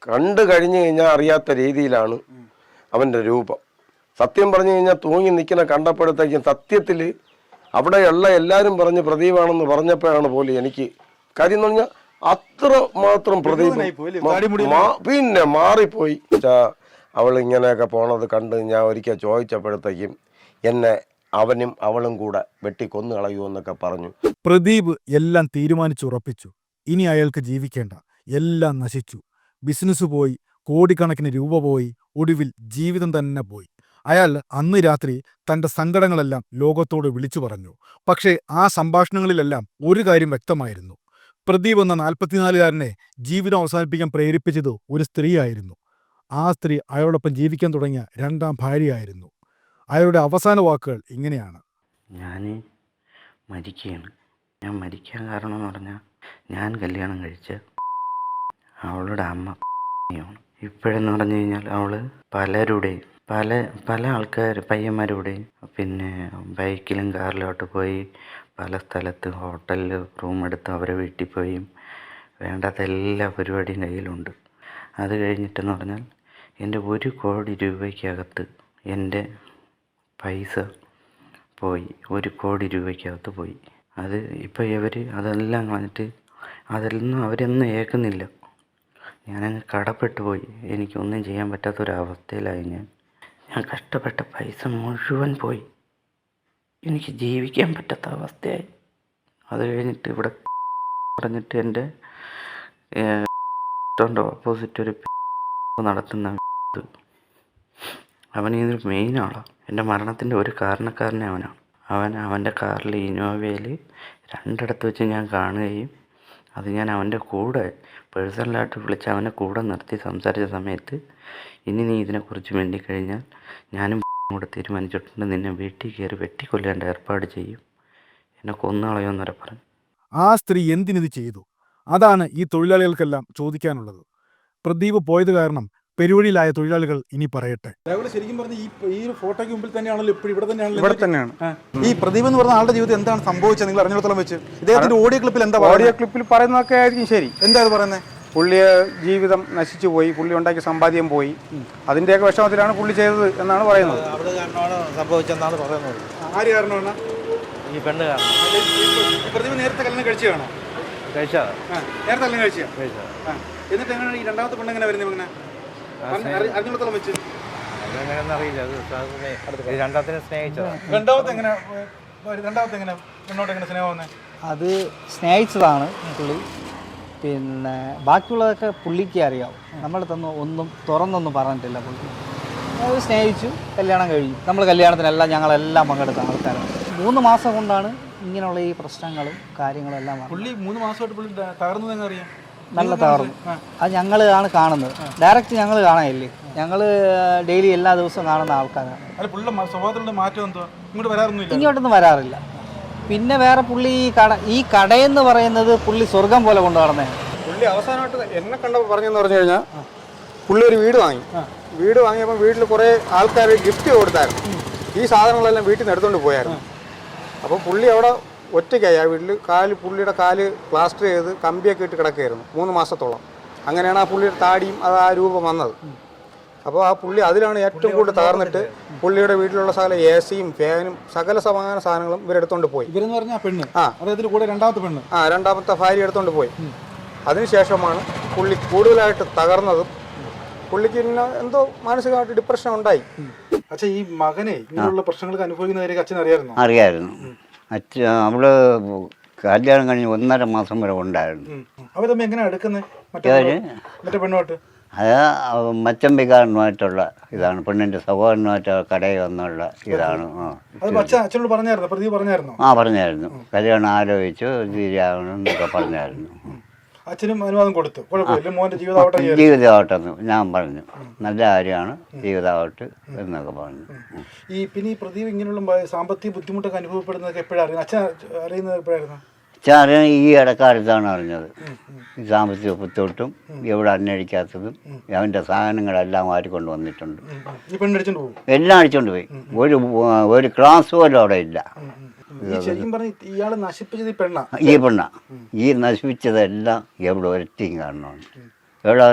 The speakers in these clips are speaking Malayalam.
കണ്ടു കഴിഞ്ഞു കഴിഞ്ഞാൽ അറിയാത്ത രീതിയിലാണ് അവൻ്റെ രൂപം. സത്യം പറഞ്ഞു കഴിഞ്ഞാൽ തൂങ്ങി നിൽക്കുന്ന കണ്ടപ്പോഴത്തേക്കും സത്യത്തിൽ അവിടെയുള്ള എല്ലാവരും പറഞ്ഞ് പ്രദീപാണെന്ന് പറഞ്ഞപ്പോഴാണ് പോലും എനിക്ക് കാര്യം എന്ന് പറഞ്ഞാൽ അത്ര മാത്രം പ്രദീപ് പിന്നെ മാറിപ്പോയി. അവൾ ഇങ്ങനെയൊക്കെ പോണത് കണ്ട് ഞാൻ ഒരിക്കൽ ചോദിച്ചപ്പോഴത്തേക്കും എന്നെ അവനും അവളും കൂടെ വെട്ടിക്കൊന്നു കളയൂ എന്നൊക്കെ പറഞ്ഞു. പ്രദീപ് എല്ലാം തീരുമാനിച്ചുറപ്പിച്ചു. ഇനി അയാൾക്ക് ജീവിക്കേണ്ട, എല്ലാം നശിച്ചു. ബിസിനസ് പോയി, കോടിക്കണക്കിന് രൂപ പോയി, ഒടുവിൽ ജീവിതം തന്നെ പോയി. അയാൾ അന്ന് രാത്രി തന്റെ സങ്കടങ്ങളെല്ലാം ലോകത്തോട് വിളിച്ചു പറഞ്ഞു. പക്ഷേ ആ സംഭാഷണങ്ങളിലെല്ലാം ഒരു കാര്യം വ്യക്തമായിരുന്നു. പ്രദീപ് എന്ന 44-കാരനെ ജീവിതം അവസാനിപ്പിക്കാൻ പ്രേരിപ്പിച്ചത് ഒരു സ്ത്രീയായിരുന്നു. ആ സ്ത്രീ അയാളോടൊപ്പം ജീവിക്കാൻ തുടങ്ങിയ രണ്ടാം ഭാര്യയായിരുന്നു. അയാളുടെ അവസാന വാക്കുകൾ ഇങ്ങനെയാണ്: ഞാൻ മരിക്കുകയാണ്. ഞാൻ മരിക്കാൻ കാരണം എന്ന് പറഞ്ഞാൽ ഞാൻ കല്യാണം കഴിച്ച അവളുടെ അമ്മ ാണ്. ഇപ്പോഴെന്ന് പറഞ്ഞു കഴിഞ്ഞാൽ അവൾ പലരുടെയും പല ആൾക്കാർ പയ്യന്മാരുടെയും പിന്നെ ബൈക്കിലും കാറിലോട്ട് പോയി പല സ്ഥലത്ത് ഹോട്ടലിൽ റൂം എടുത്ത് അവരെ വീട്ടിൽ പോയി വേണ്ടാത്ത എല്ലാ പരിപാടിയും കയ്യിലുണ്ട്. അത് കഴിഞ്ഞിട്ടെന്ന് പറഞ്ഞാൽ എൻ്റെ 1 കോടി രൂപയ്ക്കകത്ത് എൻ്റെ പൈസ പോയി. 1 കോടി രൂപയ്ക്കകത്ത് പോയി. അത് ഇപ്പോൾ ഇവർ അതെല്ലാം കളഞ്ഞിട്ട് അതൊന്നും അവരൊന്നും ഏൽക്കുന്നില്ല. ഞാനങ്ങ് കടപ്പെട്ടു പോയി. എനിക്കൊന്നും ചെയ്യാൻ പറ്റാത്തൊരവസ്ഥയിലായി. ഞാൻ കഷ്ടപ്പെട്ട പൈസ മുഴുവൻ പോയി. എനിക്ക് ജീവിക്കാൻ പറ്റാത്ത അവസ്ഥയായി. അത് കഴിഞ്ഞിട്ട് ഇവിടെ പറഞ്ഞിട്ട് എൻ്റെ ഓപ്പോസിറ്റ് ഒരു നടത്തുന്ന അവനൊരു മെയിൻ ആളാണ്. എൻ്റെ മരണത്തിൻ്റെ ഒരു കാരണക്കാരനെ അവനാണ്. അവൻ്റെ കാറിൽ ഇന്നോവയിൽ 2 ഇടത്ത് വെച്ച് ഞാൻ കാണുകയും അത് ഞാൻ അവൻ്റെ കൂടെ പേഴ്സണലായിട്ട് വിളിച്ച് അവനെ കൂടെ നിർത്തി സംസാരിച്ച സമയത്ത് ഇനി നീ ഇതിനെക്കുറിച്ച് വേണ്ടിക്കഴിഞ്ഞാൽ ഞാനും കൂടെ തീരുമാനിച്ചിട്ടുണ്ട്, നിന്നെ വീട്ടിൽ കയറി വെട്ടിക്കൊല്ലേണ്ട ഏർപ്പാട് ചെയ്യും, എന്നെ കൊന്നുകളയുമെന്ന് വരെ പറഞ്ഞു. ആ സ്ത്രീ എന്തിനിത് ചെയ്തു? അതാണ് ഈ തൊഴിലാളികൾക്കെല്ലാം ചോദിക്കാനുള്ളത്. പ്രദീപ് പോയത് കാരണം പെരുവഴിയിലായ തൊഴിലാളികൾ ഇനി പറയട്ടെ. ശരിക്കും പറഞ്ഞ ഈ ഫോട്ടോയ്ക്ക് മുമ്പിൽ തന്നെയാണല്ലോ ഇവിടെ തന്നെയാണ്. ഈ പ്രദീപ് എന്ന് പറഞ്ഞ ആളുടെ ജീവിതം എന്താണ് സംഭവിച്ചത് നിങ്ങൾ അറിഞ്ഞിടത്തോളം വെച്ച്? ഇദ്ദേഹത്തിന്റെ ഓഡിയോ ക്ലിപ്പിൽ എന്താ ഓഡിയോ ക്ലിപ്പിൽ പറയുന്നതൊക്കെ ആയിരിക്കും ശരി. എന്താ പറയുന്നത്? പുള്ളിയെ ജീവിതം നശിച്ചു പോയി, പുള്ളി ഉണ്ടാക്കിയ സമ്പാദ്യം പോയി, അതിൻ്റെയൊക്കെ വിഷമത്തിലാണ് പുള്ളി ചെയ്തത് എന്നാണ് പറയുന്നത്. അവിടെ കാരണമാണ് സംഭവിച്ചെന്നാണ് പറയുന്നത്. ആര് കാരണമാണ്? ഈ പെണ്ണ് കാരണം. പ്രദീപ് നേരത്തെ കല്യാണം കഴിച്ചതാണോ? കഴിച്ചതാണ്. നേരത്തെ കല്യാണം കഴിച്ചതാണ്. എന്നിട്ട് എങ്ങനെയാണ് ഈ രണ്ടാമത്തെ പെണ്ണ് എങ്ങനെ വരുന്നത്? ഇങ്ങനെ അറിഞ്ഞിടത്തോളം വെച്ച് അതെങ്ങനെയാണെന്ന് അറിയില്ല. അത് രണ്ടാമത്തിനെ സ്നേഹിച്ചതാണ്. രണ്ടാമത്തെ എങ്ങനെ പെണ്ണോട്ട് എങ്ങനെ സ്നേഹം വന്നേ? അത് സ്നേഹിച്ചതാണ് പുള്ളി. പിന്നെ ബാക്കിയുള്ളതൊക്കെ പുള്ളിക്ക് അറിയാവും. നമ്മുടെ തന്നു ഒന്നും തുറന്നൊന്നും പറഞ്ഞിട്ടില്ല പുള്ളി. അത് സ്നേഹിച്ചു, കല്യാണം കഴിഞ്ഞു. നമ്മൾ കല്യാണത്തിനെല്ലാം ഞങ്ങളെല്ലാം പങ്കെടുത്ത ആൾക്കാരാണ്. 3 മാസം കൊണ്ടാണ് ഇങ്ങനെയുള്ള ഈ പ്രശ്നങ്ങളും കാര്യങ്ങളും എല്ലാം. പുള്ളി 3 മാസമായിട്ട് പുള്ളി തകർന്നു അറിയാം. നല്ല തകർന്നു. അത് ഞങ്ങളാണ് കാണുന്നത്. ഡയറക്റ്റ് ഞങ്ങൾ കാണാനില്ലേ. ഞങ്ങൾ ഡെയിലി എല്ലാ ദിവസവും കാണുന്ന ആൾക്കാരാണ്. ഇങ്ങോട്ടൊന്നും വരാറില്ല. പിന്നെ വേറെ പുള്ളി ഈ കടയെന്ന് പറയുന്നത് പുള്ളി സ്വർഗം പോലെ കൊണ്ടു നടന്നതാണ്. പുള്ളി അവസാനമായിട്ട് എന്നെ കണ്ടപ്പോൾ പറഞ്ഞെന്ന് പറഞ്ഞു കഴിഞ്ഞാൽ പുള്ളി ഒരു വീട് വാങ്ങി. വീട് വാങ്ങിയപ്പോൾ വീട്ടിൽ കുറേ ആൾക്കാർ ഗിഫ്റ്റ് കൊടുത്തായിരുന്നു. ഈ സാധനങ്ങളെല്ലാം വീട്ടിൽ നിന്ന് എടുത്തുകൊണ്ട് പോയായിരുന്നു. അപ്പോൾ പുള്ളി അവിടെ ഒറ്റയ്ക്കായി. ആ വീട്ടിൽ പുള്ളിയുടെ കാല് പ്ലാസ്റ്റർ ചെയ്ത് കമ്പിയൊക്കെ ഇട്ട് കിടക്കുകയായിരുന്നു 3 മാസത്തോളം. അങ്ങനെയാണ് ആ പുള്ളിയുടെ താടിയും ആ രൂപം വന്നത്. അപ്പോൾ ആ പുള്ളി അതിലാണ് ഏറ്റവും കൂടുതൽ തകർന്നിട്ട് പുള്ളിയുടെ വീട്ടിലുള്ള സകല AC-യും ഫാനും സകല സമാന സാധനങ്ങളും ഇവരെടുത്തോണ്ട് പോയി. ഇവരെന്ന് പറഞ്ഞാൽ പെണ്ണ്, രണ്ടാമത്തെ ഭാര്യ എടുത്തോണ്ട് പോയി. അതിനുശേഷമാണ് പുള്ളി കൂടുതലായിട്ട് തകർന്നതും. പുള്ളിക്ക് പിന്നെ എന്തോ മാനസികമായിട്ട് ഡിപ്രഷൻ ഉണ്ടായി. അച്ഛാ, ഈ മകനെ ഇങ്ങനെയുള്ള പ്രശ്നങ്ങൾക്ക് അനുഭവിക്കുന്നതിലേക്ക് അച്ഛൻ അറിയായിരുന്നു? അച്ഛൻ അവള് കല്യാണം കഴിഞ്ഞ് 1.5 മാസം വരെ ഉണ്ടായിരുന്നു. അവർ തമ്മിൽ എങ്ങനെയാണ് എടുക്കുന്നത്? മറ്റേ പെണ്ണോട്ട് അത് മച്ചമ്പിക്കാരനുമായിട്ടുള്ള ഇതാണ്. പെണ്ണിന്റെ സഹോദരനുമായിട്ട് കടയിൽ വന്നുള്ള ഇതാണ്. അച്ഛനോട് പറഞ്ഞായിരുന്നു? പ്രദീപ് പറഞ്ഞായിരുന്നു? പറഞ്ഞായിരുന്നു. കല്യാണം ആലോചിച്ചു ശരിയാവണമെന്നൊക്കെ പറഞ്ഞായിരുന്നു. അച്ഛനും അനുവാദം കൊടുത്തു? ജീവിതമാവട്ടെ ഞാൻ പറഞ്ഞു, നല്ല കാര്യമാണ്, ജീവിതമാവട്ടെ എന്നൊക്കെ പറഞ്ഞു. പിന്നെ ഈ പ്രദീപ് ഇങ്ങനെയുള്ള സാമ്പത്തിക ബുദ്ധിമുട്ടൊക്കെ അനുഭവപ്പെടുന്നതൊക്കെ എപ്പോഴാണ് അച്ഛൻ അറിയുന്നത്? എപ്പോഴായിരുന്നു അച്ഛൻ ഈ ഇടക്കാലത്താണ് അറിഞ്ഞത്. സാമ്പത്തിക ബുദ്ധിമുട്ടും എവിടെ അന്വേഷിക്കാത്തതും അവൻ്റെ സാധനങ്ങളെല്ലാം വാരിക്കൊണ്ട് വന്നിട്ടുണ്ട്. എല്ലാം അടിച്ചോണ്ട് പോയി. ഒരു ക്ലാസ് പോലും അവിടെ ഇല്ല. ഈ പെണ്ണ ഈ നശിപ്പിച്ചതെല്ലാം എവിടെ ഒരറ്റയും കാരണമാണ്. എവിടെ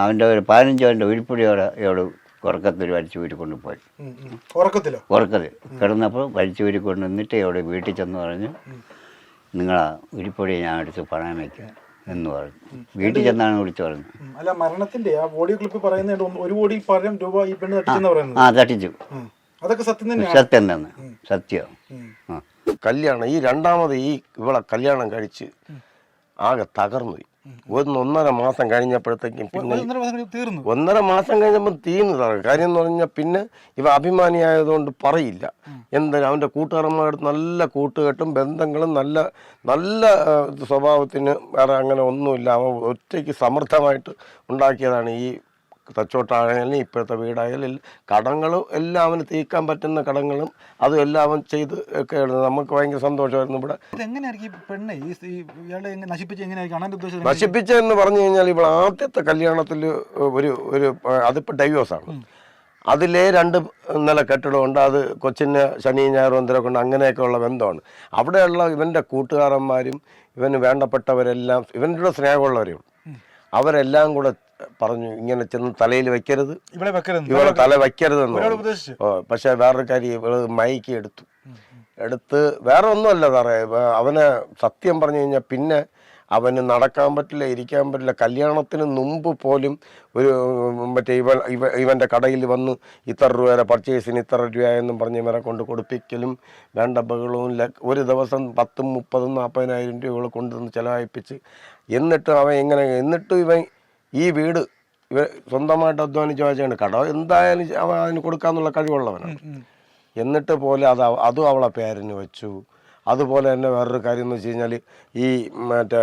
അവൻ്റെ ഒരു 15 അവൻ്റെ ഉരുപ്പിടിയോടെ എവിടെ ഉറക്കത്തിൽ വലിച്ചു ഊരിക്കൊണ്ട് പോയി. ഉറക്കത്തിലോ? ഉറക്കത്തിൽ കിടന്നപ്പോൾ വലിച്ചു ഊരിക്കൊണ്ട് നിന്നിട്ട് എവിടെ വീട്ടിൽ ചെന്ന് പറഞ്ഞു നിങ്ങളാ ഉരുപ്പൊടി ഞാൻ എടുത്ത് പണയം വയ്ക്കുക എന്ന് പറഞ്ഞു. വീട്ടിൽ ചെന്നാണ് വിളിച്ചു പറഞ്ഞത്. അല്ല, മരണത്തിന്റെ ആ ഓഡിയോ ക്ലിപ്പ് പറയുന്നുണ്ട് 1 കോടി പരം രൂപ ഈ പെണ്ണ് തട്ടിച്ചെന്ന് പറയുന്നത്. തട്ടിച്ചു. അതൊക്കെ സത്യം തന്നെ. സത്യം തന്നെ, സത്യം. കല്യാണം ഈ രണ്ടാമത് ഇവളെ കല്യാണം കഴിച്ച് ആകെ തകർന്നു. 1.5 മാസം കഴിഞ്ഞപ്പോഴത്തേക്കും പിന്നെ 1.5 മാസം കഴിഞ്ഞപ്പോൾ തീർന്നതാണ്. കാര്യം എന്ന് പറഞ്ഞാൽ പിന്നെ ഇവ അഭിമാനിയായതുകൊണ്ട് പറയില്ല. എന്തായാലും അവൻ്റെ കൂട്ടുകാരന്മാരുടെ നല്ല കൂട്ടുകെട്ടും ബന്ധങ്ങളും നല്ല നല്ല സ്വഭാവത്തിന് വേറെ അങ്ങനെ ഒന്നുമില്ല. അവൻ ഒറ്റയ്ക്ക് സമൃദ്ധമായിട്ട് ഉണ്ടാക്കിയതാണ് ഈ തച്ചോട്ടായാലും ഇപ്പോഴത്തെ വീടായാലും കടങ്ങളും എല്ലാം അവന് തീർക്കാൻ പറ്റുന്ന കടങ്ങളും അതും എല്ലാം അവൻ ചെയ്ത് ഒക്കെ നമുക്ക് ഭയങ്കര സന്തോഷമായിരുന്നു. ഇവിടെ നശിപ്പിച്ചതെന്ന് പറഞ്ഞു കഴിഞ്ഞാൽ ഇവിടെ ആദ്യത്തെ കല്യാണത്തിൽ ഒരു അതിപ്പോൾ ഡൈവോഴ്സാണ്. അതിലേ 2 നില കെട്ടിടമുണ്ട്. അത് കൊച്ചിന് ശനി ഞായറും എന്തിനൊക്കെ ഉണ്ട്. അങ്ങനെയൊക്കെയുള്ള ബന്ധമാണ്. അവിടെയുള്ള ഇവൻ്റെ കൂട്ടുകാരന്മാരും ഇവന് വേണ്ടപ്പെട്ടവരെല്ലാം ഇവൻ്റെ സ്നേഹമുള്ളവരും അവരെല്ലാം കൂടെ പറഞ്ഞു ഇങ്ങനെ ചെന്ന് തലയിൽ വെക്കരുത്, ഇവളെ തല വെക്കരുതെന്ന്. പക്ഷെ വേറൊരു കാര്യം ഇവള് മയക്കി എടുത്ത് വേറെ ഒന്നുമല്ല സാറേ. അവനെ സത്യം പറഞ്ഞു കഴിഞ്ഞാൽ പിന്നെ അവന് നടക്കാൻ പറ്റില്ല, ഇരിക്കാൻ പറ്റില്ല. കല്യാണത്തിന് മുമ്പ് പോലും ഒരു മറ്റേ ഇവൻ്റെ കടയിൽ വന്ന് ഇത്ര രൂപ പർച്ചേസിന് ഇത്ര രൂപയെന്നും പറഞ്ഞ് ഇവരെ കൊണ്ട് കൊടുപ്പിക്കലും വേണ്ട ബഹളവും. ഒരു ദിവസം 10, 30, 40,000 രൂപകൾ കൊണ്ടുവന്ന് ചിലവഴിപ്പിച്ച് എന്നിട്ട് ഇവൻ ഈ വീട് സ്വന്തമായിട്ട് അധ്വാനിച്ച് വായിച്ചാണ്. കട എന്തായാലും അവൻ അതിന് കൊടുക്കാന്നുള്ള കഴിവുള്ളവനാണ്. എന്നിട്ട് പോലെ അതും അവളെ പേരിന് വെച്ചു. അതുപോലെ തന്നെ വേറൊരു കാര്യം എന്ന് വെച്ച് കഴിഞ്ഞാൽ ഈ മറ്റേ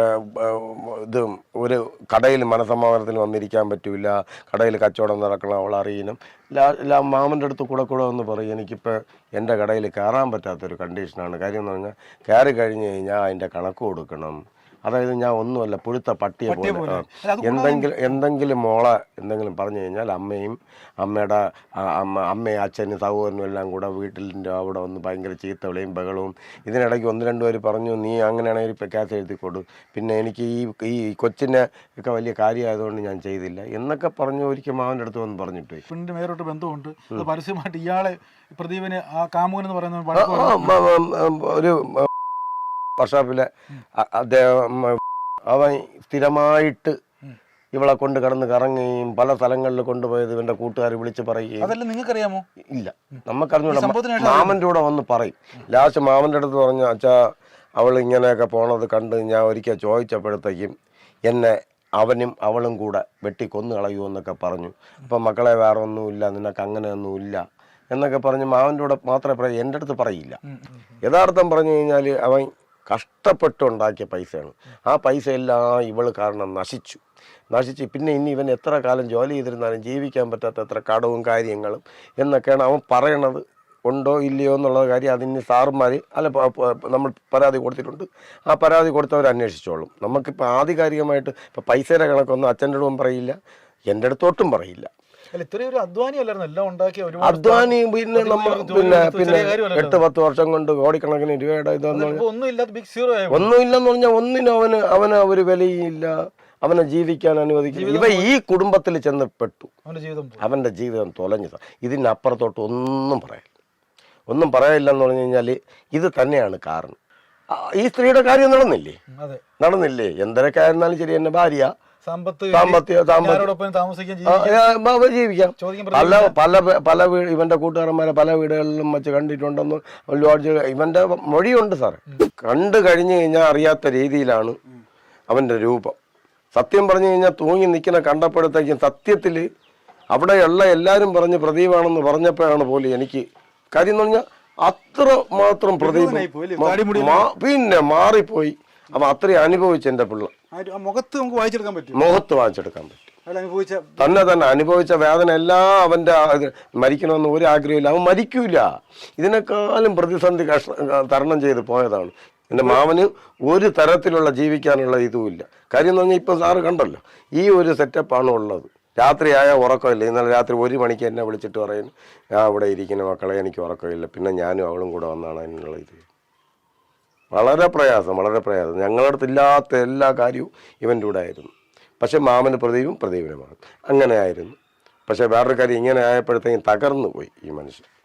ഇത് ഒരു കടയിൽ മനസമാധാനത്തിന് വന്നിരിക്കാൻ പറ്റില്ല, കടയിൽ കച്ചവടം നടക്കണം അവൾ അറിയണം. മാമൻ്റെ അടുത്ത് കൂടെ വന്ന് പറയും എനിക്കിപ്പോൾ എൻ്റെ കടയിൽ കയറാൻ പറ്റാത്തൊരു കണ്ടീഷനാണ്. കാര്യം എന്ന് പറഞ്ഞാൽ കയറി കഴിഞ്ഞ് കഴിഞ്ഞാൽ അതിൻ്റെ കണക്ക് കൊടുക്കണം. അതായത് ഞാൻ ഒന്നുമല്ല പുഴുത്ത പട്ടിയെ പോലെ എന്തെങ്കിലും മോളെ എന്തെങ്കിലും പറഞ്ഞു കഴിഞ്ഞാൽ അമ്മയുടെ അച്ഛനും സഹോദരനും എല്ലാം കൂടെ വീട്ടിൻ്റെ അവിടെ വന്ന് ഭയങ്കര ചീത്തവിളിയും ബഹളവും. ഇതിനിടയ്ക്ക് 1-2 പേര് പറഞ്ഞു നീ അങ്ങനെയാണെങ്കിൽ ഇപ്പോൾ കേസ് എഴുതിക്കൊടു, പിന്നെ എനിക്ക് ഈ കൊച്ചിനെ ഒക്കെ വലിയ കാര്യമായതുകൊണ്ട് ഞാൻ ചെയ്തില്ല എന്നൊക്കെ പറഞ്ഞു. ഒരിക്കൽ മാവൻ്റെ അടുത്ത് വന്ന് പറഞ്ഞിട്ട് പോയി. പെണ്ണിൻ്റെ വേറൊരു ബന്ധമുണ്ട്. പരസ്യമായിട്ട് ഇയാളെ പ്രദീപിന് ആ കാമുകൻ എന്ന് പറയുന്നത് ഒരു വർഷാപ്പിലെ അദ്ദേഹം അവൻ സ്ഥിരമായിട്ട് ഇവളെ കൊണ്ട് കടന്ന് കറങ്ങുകയും പല സ്ഥലങ്ങളിൽ കൊണ്ടുപോയത് ഇവൻ്റെ കൂട്ടുകാർ വിളിച്ച് പറയുകയും. അതെല്ലാം നിങ്ങൾക്കറിയാമോ? ഇല്ല, നമുക്കറിഞ്ഞൂടാ. മാമൻ്റെ കൂടെ വന്ന് പറയും. ലാസ്റ്റ് മാമൻ്റെ അടുത്ത് പറഞ്ഞു അച്ഛാ അവൾ ഇങ്ങനെയൊക്കെ പോണത് കണ്ട് ഞാൻ ഒരിക്കൽ ചോദിച്ചപ്പോഴത്തേക്കും എന്നെ അവളും കൂടെ വെട്ടിക്കൊന്നു കളയൂ എന്നൊക്കെ പറഞ്ഞു. അപ്പം മക്കളെ വേറെ ഒന്നുമില്ല, നിനക്ക് അങ്ങനെയൊന്നുമില്ല എന്നൊക്കെ പറഞ്ഞ് മാമൻ്റെ കൂടെ മാത്രമേ പറയൂ, എൻ്റെ അടുത്ത് പറയില്ല. യഥാർത്ഥം പറഞ്ഞു കഴിഞ്ഞാൽ അവൻ കഷ്ടപ്പെട്ടുണ്ടാക്കിയ പൈസയാണ്. ആ പൈസ എല്ലാം ഇവൾ കാരണം നശിച്ചു. പിന്നെ ഇവൻ എത്ര കാലം ജോലി ചെയ്തിരുന്നാലും ജീവിക്കാൻ പറ്റാത്ത എത്ര കടവും കാര്യങ്ങളും എന്നൊക്കെയാണ് അവൻ പറയണത്. ഉണ്ടോ ഇല്ലയോ എന്നുള്ള കാര്യം അതിന് സാറുമാർ നമ്മൾ പരാതി കൊടുത്തിട്ടുണ്ട്. ആ പരാതി കൊടുത്തവർ അന്വേഷിച്ചോളും. നമുക്കിപ്പോൾ ആധികാരികമായിട്ട് ഇപ്പോൾ പൈസയുടെ കണക്കൊന്നും അച്ഛൻ്റെ അടുത്തും പറയില്ല, എൻ്റെ അടുത്തൊട്ടും പറയില്ല. അധ്വാനി പിന്നെ 8-10 വർഷം കൊണ്ട് കോടിക്കണക്കിന് രൂപയുടെ ഒന്നുമില്ലെന്ന് പറഞ്ഞാൽ ഒന്നിനും അവന് ഒരു വിലയില്ല. അവനെ ജീവിക്കാൻ അനുവദിക്കില്ല. ഈ കുടുംബത്തിൽ ചെന്ന് പെട്ടു, അവൻ്റെ ജീവിതം തൊലഞ്ഞു. ഇതിനപ്പുറത്തോട്ട് ഒന്നും പറയാനില്ലെന്ന് പറഞ്ഞു കഴിഞ്ഞാൽ ഇത് തന്നെയാണ് കാരണം. ഈ സ്ത്രീയുടെ കാര്യം നടന്നില്ലേ എന്തൊക്കെ ആയിരുന്നാലും ശരി, എന്നെ ഭാര്യ ജീവിക്കാം. പല ഇവന്റെ കൂട്ടുകാരന്മാരെ പല വീടുകളിലും വെച്ച് കണ്ടിട്ടുണ്ടെന്ന് ഇവന്റെ മൊഴിയുണ്ട് സാറേ. കണ്ടു കഴിഞ്ഞു കഴിഞ്ഞാൽ അറിയാത്ത രീതിയിലാണ് അവന്റെ രൂപം. സത്യം പറഞ്ഞു കഴിഞ്ഞാൽ തൂങ്ങി നിൽക്കുന്ന കണ്ടപ്പോഴത്തേക്കും സത്യത്തിൽ അവിടെയുള്ള എല്ലാവരും പറഞ്ഞ് പ്രദീപാണെന്ന് പറഞ്ഞപ്പോഴാണ് പോലും എനിക്ക് കാര്യം എന്ന് പറഞ്ഞാൽ അത്ര മാത്രം പ്രദീപ് പിന്നെ മാറിപ്പോയി. അപ്പം അത്രയും അനുഭവിച്ചു എൻ്റെ പിള്ള. മുഖത്ത് നമുക്ക് വായിച്ചെടുക്കാൻ പറ്റും. തന്നെ അനുഭവിച്ച വേദന എല്ലാം അവൻ്റെ മരിക്കണമെന്ന് ഒരു ആഗ്രഹമില്ല. അവൻ മരിക്കൂല. ഇതിനേക്കാളും പ്രതിസന്ധി തരണം ചെയ്ത് പോയതാണ്. എൻ്റെ മാമന് ഒരു തരത്തിലുള്ള ജീവിക്കാനുള്ള ഇതുമില്ല. കാര്യം എന്ന് പറഞ്ഞാൽ ഇപ്പം സാറ് കണ്ടല്ലോ, ഈ ഒരു സെറ്റപ്പാണ് ഉള്ളത്. രാത്രിയായ ഉറക്കമില്ല. ഇന്നലെ രാത്രി 1 മണിക്ക് എന്നെ വിളിച്ചിട്ട് പറയുന്നു ഞാൻ ഇവിടെ ഇരിക്കുന്ന മക്കളെ എനിക്ക് ഉറക്കമില്ല. പിന്നെ ഞാനും അവളും കൂടെ വന്നാണ് അതിനുള്ള ഇത്. വളരെ പ്രയാസം. ഞങ്ങളുടെ അടുത്ത് ഇല്ലാത്ത എല്ലാ കാര്യവും ഇവൻ്റെ കൂടെ ആയിരുന്നു. പക്ഷെ മാമന് പ്രദീപും പ്രദീപിന് മാമൻ അങ്ങനെയായിരുന്നു. പക്ഷെ വേറൊരു കാര്യം, ഇങ്ങനെ ആയപ്പോഴത്തേക്കും തകർന്നു പോയി ഈ മനുഷ്യൻ.